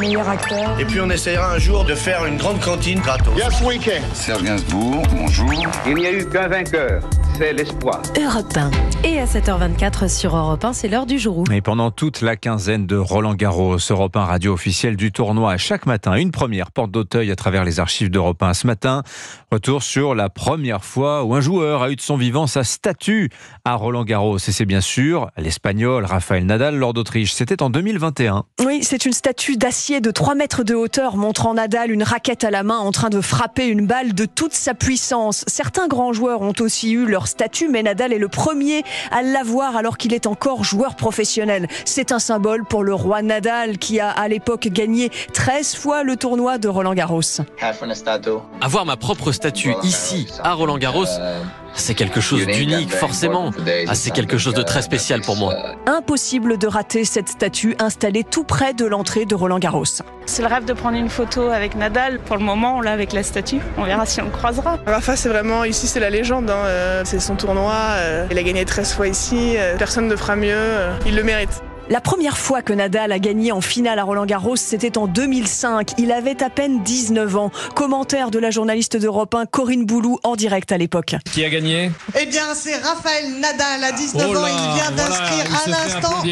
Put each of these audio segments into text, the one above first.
meilleur acteur. Et puis on essaiera un jour de faire une grande cantine gratos. Yes, we can. Serge Gainsbourg, bonjour. Il n'y a eu qu'un vainqueur, c'est l'espoir. Europe 1. Et à 7h24 sur Europe 1, c'est l'heure du jour. Et pendant toute la quinzaine de Roland-Garros, Europe 1 radio officielle du tournoi, chaque matin, une première porte d'Auteuil à travers les archives d'Europe 1. Ce matin, retour sur la première fois où un joueur a eu de son vivant sa statue à Roland-Garros. Et c'est bien sûr l'Espagnol Rafael Nadal lors d'Autriche. C'était en 2021. Oui, c'est une statue d'acier de 3 mètres de hauteur montrant Nadal une raquette à la main en train de frapper une balle de toute sa puissance. Certains grands joueurs ont aussi eu leur statue, mais Nadal est le premier à l'avoir alors qu'il est encore joueur professionnel. C'est un symbole pour le roi Nadal qui a à l'époque gagné 13 fois le tournoi de Roland-Garros. Avoir ma propre statue ici, à Roland-Garros, c'est quelque chose d'unique, forcément. C'est quelque chose de très spécial pour moi. Impossible de rater cette statue installée tout près de l'entrée de Roland-Garros. C'est le rêve de prendre une photo avec Nadal. Pour le moment, on l'a avec la statue. On verra si on le croisera. Rafa, c'est vraiment, ici, c'est la légende. C'est son tournoi. Il a gagné 13 fois ici. Personne ne fera mieux. Il le mérite. La première fois que Nadal a gagné en finale à Roland-Garros, c'était en 2005. Il avait à peine 19 ans. Commentaire de la journaliste d'Europe 1, Corinne Boulou, en direct à l'époque. Qui a gagné ? Eh bien, c'est Rafael Nadal, à 19 ans. Il vient d'inscrire à l'instant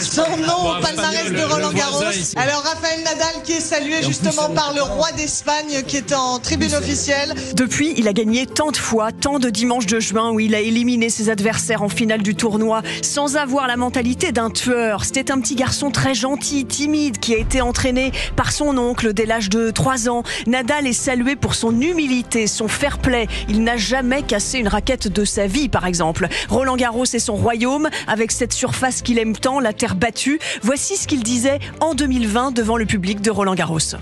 son nom au palmarès de Roland-Garros. Alors, Rafael Nadal qui est salué justement par le roi d'Espagne qui est en tribune officielle. Depuis, il a gagné tant de fois, tant de dimanches de juin où il a éliminé ses adversaires en finale du tournoi sans avoir la mentalité d'un tueur. C'était un petit garçon très gentil, timide, qui a été entraîné par son oncle dès l'âge de 3 ans. Nadal est salué pour son humilité, son fair play. Il n'a jamais cassé une raquette de sa vie, par exemple. Roland-Garros est son royaume, avec cette surface qu'il aime tant, la terre battue. Voici ce qu'il disait en 2020 devant le public de Roland-Garros.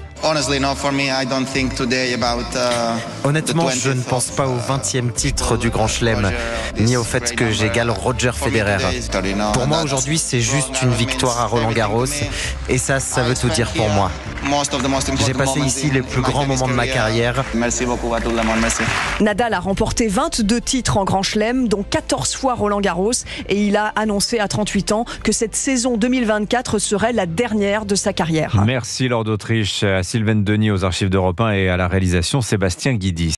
Honnêtement, je ne pense pas au 20e titre du Grand Chelem, ni au fait que j'égale Roger Federer. Pour moi, aujourd'hui, c'est juste une victoire à Roland-Garros, et ça veut tout dire pour moi. J'ai passé ici les plus grands moments de ma carrière. Nadal a remporté 22 titres en Grand Chelem, dont 14 fois Roland-Garros, et il a annoncé à 38 ans que cette saison 2024 serait la dernière de sa carrière. Merci lors d'Autriche à Sylvaine Denis aux archives d'Europe 1 et à la réalisation Sébastien Guidi.